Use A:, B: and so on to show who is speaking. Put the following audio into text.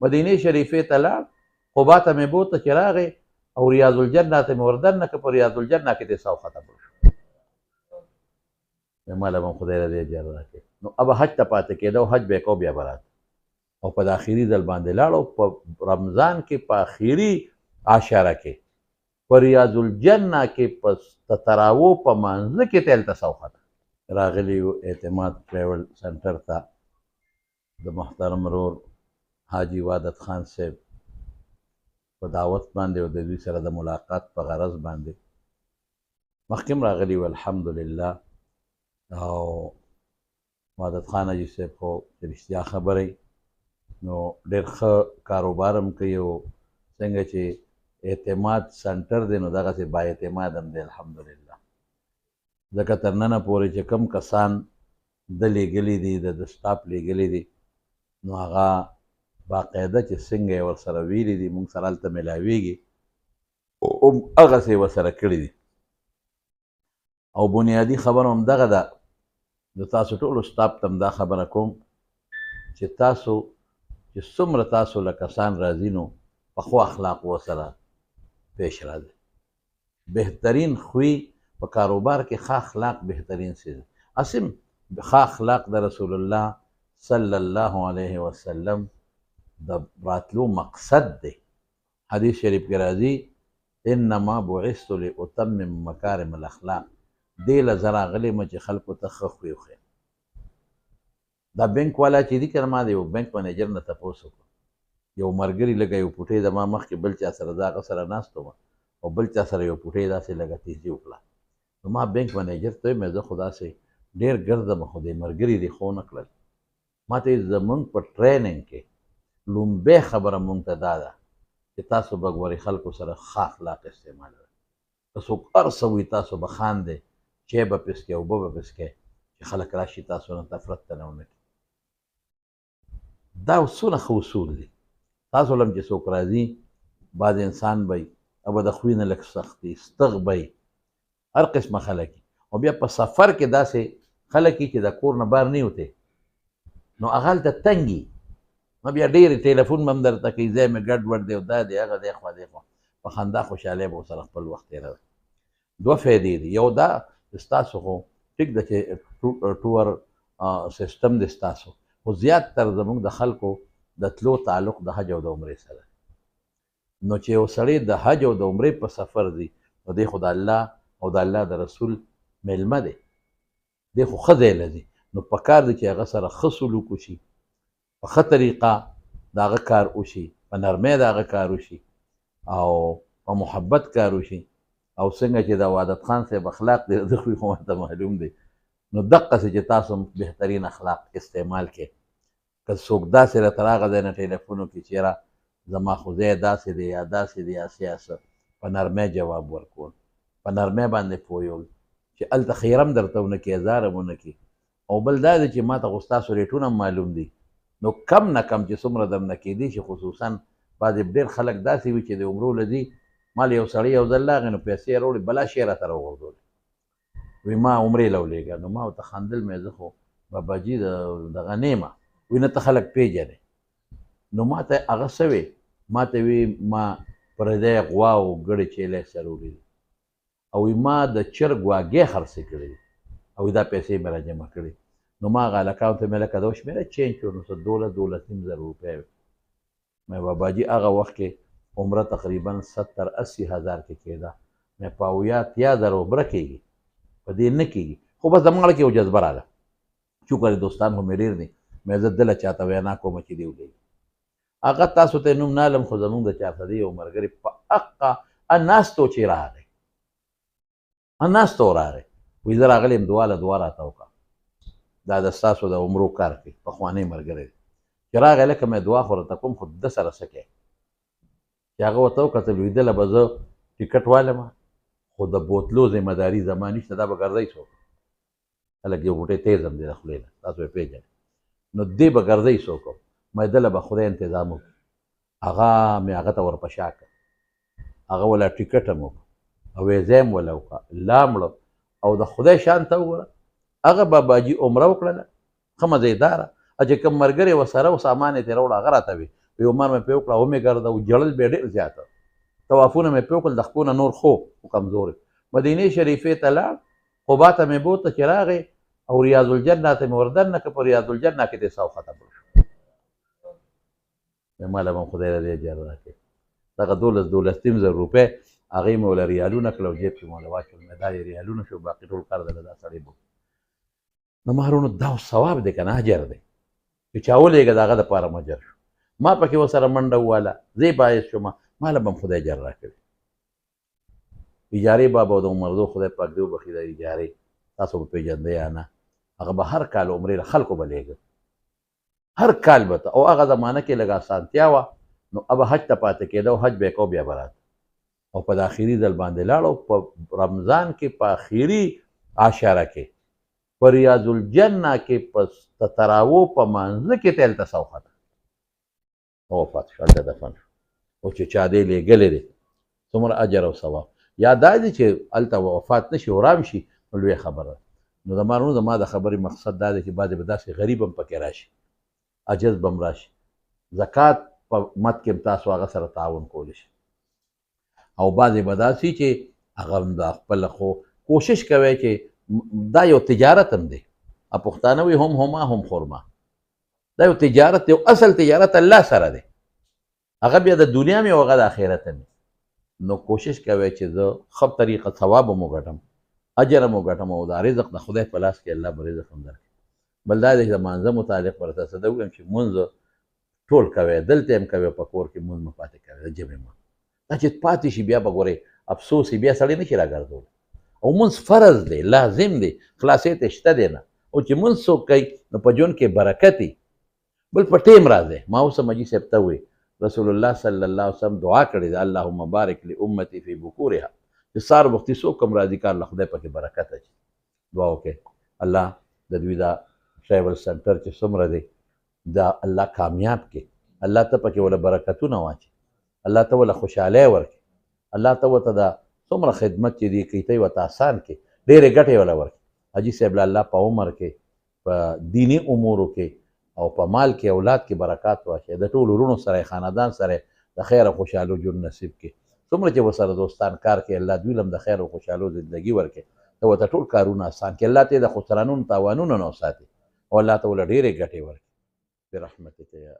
A: مدینې شریفې ته لاړ، قبا ته مې بوته چې راغی او ریاض الجنه ته مې وردننه که په ریاض الجنه کې دې سو ختم شو. ماله به خدای له دې اجر راکړي. نو اب حج ته پاتې کېده او حج به یې کو بیا به راته او په د آخري ځل باندې لاړو په رمضان کې په آخري عشره کې په ریاض الجنه کې په تراوو په منځ کې ته هلته سو ختم. راغلی یو اعتماد ټریول سنټر ته د محترم رور حاجي وادت خان صاحب په دعوت باندې او د دوی سره د ملاقات په غرض باندې مخکې هم راغلی و الحمدلله. او وادت خان حاجي صاحب خو رښتیا خبره نو ډېر ښه کاروبار هم کوي او څنګه چې اعتماد سنټر دی نو دغسې با اعتماد هم دی الحمدلله. ځکه تر ننه پورې چې کوم کسان د لیږلي دي د سټاف لیږلي دي نو هغه باقاعده چې څنګه یې ورسره ویلي دي موږ سره هلته میلاویږي هغسې یې ورسره کړي دي. او بنیادي خبره هم دغه ده، د تاسو ټولو سټاف ته هم دا خبره کوم چې تاسو چې څومره تاسو له کسان راځي نو په ښو اخلاقو ورسره پیش راځئ. بهترین خوی په کاروبار کې ښه اخلاق بهترین څیز اسیم ښه اخلاق د رسول الله صلی الله علیه وسلم د راتلو مقصد دی. حدیث شریف کې راځي انما بعثت لاتمم مکارم الاخلاق، دې له زه راغلی یم چې خلکو ته ښه خوی وښیم. دا بینک والا چې دي که نه ما د یو بینک منیجر نه تپوس وکړو، یو ملګري لږه یو پوټۍ زما مخکې بل چا سره د هغه سره ناست وم او بل چا سره یو پوټۍ داسې لږه تیزي وکړه. نو ما بینک منیجر ته ویم زه خو داسې ډېر ګرځم خو دې ملګري دې خو ونه کړل. ما ته زمونږ په ټریننګ کې لومبۍ خبره مونږ ته دا ده چې تاسو به ګورئ خلکو سره ښه اخلاق استعمالوئ. که څوک هر څه وي تاسو به خاندئ، چای به پسکئ، اوبه به پسکئ چې خلک راشي تاسو نه نفرت ته نه ونه کړي. دا څونه ښه اصول دي. تاسو لم چې څوک راځي بعض انسان به او به د خوی نه لږ سختي ستغ به هر قسمه خلک او بیا په سفر کې داسې خلک چې د کور نه بهر نه وتې نو هغه هلته تنګي نو بیا ډېرې ټلیفون به هم درته کوي ځای مې ګډ وډ دی او دا دی هغه دی خوا دی خوا په خندا خوشحالۍ به ورسره خپل وخت تېروئ. دوه فایدې دي، یو دا ستاسو خو ټیک ده چې ټور سیسټم دی ستاسو خو زیات تر زموږ د خلکو د تلو تعلق د حج او د عمرې سره. نو چې یو سړی د حج او د عمرې په سفر دی نو دی خو د الله او د الله د رسول میلمه دی، دی خو ښه ځای له ځي نو پکار دی چې هغه سره ښه سلوک وشي، په ښه طریقه د هغه کار وشي، په نرمۍ د هغه کار وشي او په محبت کار وشي. او څنګه چې د وادت خان صاحب اخلاق دی د خو ورته معلوم دی نو دقسې چې تاسو بهترین اخلاق استعمال کړئ. که څوک داسې راته راغی ځای نه ټلیفون وکړي چې یاره زما خو ځای داسې دی یا داسې دی یا سیاسه په نرمۍ جواب ورکول، په نرمۍ باندې پویول چې هلته خیر هم درته ونه کړي هزار هم ونه کړي. او بل دا دی چې ما ته خو ستاسو ریټونه هم معلوم دي نو کم نه کم چې څومره درنه کېدی شي خصوصا بعضې ډېر خلک داسې وي چې د عمرو له ځي مال یو سړی یو ځل راغی نو پیسې یې راوړې بلا شی راته راوغورځولې وایي ما عمرې له ولېږه. نو ما ورته خندل مې زه خو باباجي دغه نه یم وایي نه ته خلک پېژنې. نو ما ته هغه څه وې ما ته وی ما پردی غوا او ګړې چیلی سره ولیدې او ما د چرګ واګې خرڅې کړې او دا پیسې مې را جمع کړې. نو ما هغه هلکانو ته مې لکه دا وشمېره چینج کړو نو څه 12-12.5 روپۍ وې. مې باباجي هغه وخت کې عمره تقریبا 70-80 هزار کې کېده. مې په 80-80 عمره کېږي په دې نه کېږي خو بس زما کې یو جذبه راغله چونکه دوستان خو مې ډېر دي مې زه دله چاته وینا کوم چې دې ولیږي. هغه تاسو ته نوم نه علم خو زمونږ د چارسدي یو ملګري په حقه ناستو چې راغی ناستو راغی وایي زه راغلی یم دعا له دعا راته وکړه دا د ستاسو د عمرو کار کوي پخوانی ملګری دی چې راغی لکه مې دعا خو راته کوم خو ده سره څه کوې چې هغه ورته وکتل وایي دله به زه ټکټ والم خو د بوتلو ذمه داري زما نشته دا به ګرځئ څوک هلک یو بوټی تیز هم دی د خولې نه تاسو یې پېژنئ نو دې به ګرځئ څوک مې دله به خدای انتظام وکړي. هغه مې هغه ته ورپشا کړه هغه ولا ټکټ هم وکړه او ویزه هم وله وکړه لا مړه او د خدای شان ته وګوره هغه باباجي عمره وکړله ښه مزېداره چې کوم ملګری ورسره و سامان یې ترې راوړه هغه راته وي یو عمر مې پې وکړه ومې ګرده او جړل بیا ډېر زیاته طوافونه مې پې وکړل د خپونه نور خو کمزورې مدینې شریفې ته لاړ قبا ته مې بوته چې راغی او ریاض الجنه ته مې وردننه که په ریاض الجنه کې دې ساو ختم شو ماله به خدای له دې اجر راکړي دغه 12 روپۍ هغې مې وله ریالونه کړل او جیب کې مې وله واچول مې دا یې ریالونه شو باقي ټول قرض له دا سړی بو نو مهرونو دا ثواب دی که نه اجر دی چې چا ولېږه د هغه دپاره مجر شو ما پکې ورسره منډه وواله زه باعث شوم ماله به هم خدای اجر راکړي اجارې بابا او د عمردو خدای پاک دې وبخي د اجارې تاسو به پېژندئ یا نه هغه به هر کال عمرې له خلکو به لېږه هر کال به ته او هغه زمانه کې لږ اسانتیا وه نو ابه حج ته پاتې کېده او حج به یې کو بیا به راته او په د آخري ځل باندې لاړو په رمضان کې په آخري عشره کې په ریاض الجنه کې په تراوو په مانځه کې ته هلته سوخته او وفات شو هلته دفن شو او چې چا دې لېږلی دی څومره اجر او ثواب یا دا دی چې هلته وفات نه شي ورام شي نو لویه خبره نو زما وروڼو زما د خبرې مقصد دا دی چې بعضې به داسې غریب هم پکې راشي عجز به هم راشي زکات په مد کې هم تاسو هغه سره تعاون کولی شي او بعضې به داسې چې هغه هم د خپله خو کوشش کوئ چې دا یو تجارت هم دی پښتانه وي هم هما هم خورما دا یو تجارت دی اصل تجارت الله سره دی هغه بیا د دنیا مې او هغه د آخرت مې نو کوشش کوئ چې زه ښه طریقه ثواب هم وګټم اجر هم وګټم او دا رزق د خدای په لاس کې الله به رزق هم درکړي بل دا دی چې د مانځه متعلق به راته څه ده ووایم چې مونځ ټول کوئ دلته هم کوئ په کور کې مونځ مه پاتې کوئ د جمعې مه دا چې پاتې شي بیا به ګورئ افسوس یې بیا سړی نه شي راګرځولی او مونځ فرض دی لازم دی خلاصې ته شته دی نه او چې مونځ څوک کوي نو په ژوند کې برکت وي بل په ټیم راځي ما اوس مجي صاحب ته ووایي رسول الله صلی الله علیه وسلم دعا کړې ده اللهم بارک لامتی فی بکورها چې سار وختي څوک هم راځي کار له خدای پکې برکت اچي دعا وکړئ الله د دوی دا ټریول سنټر چې څومره دی دا الله کامیاب کړي الله ته پکې وله برکتونه واچي الله ته وله خوشحالۍ ورکړي الله ته ورته دا څومره خدمت چې دی کوي ته یې ورته اسان کړي ډېرې ګټې وله ورکړي حاجي صاحب له الله په عمر کې په دیني امورو کې او په مال کې اولاد کې برکات واچي د ټولو وروڼو سره خاندان سره د خیر او خوشحالو ژوند نصیب کړي څومره چې ورسره دوستان کار کوي الله دوی هم د خیر او خوشحالو زندګي ورکړي ته ورته ټول کارونه اسان کړي الله ته یې د خسرانونو تاوانونو نه وساتي او الله ته ورله ډېرې ګټې ورکړي برحمتک یا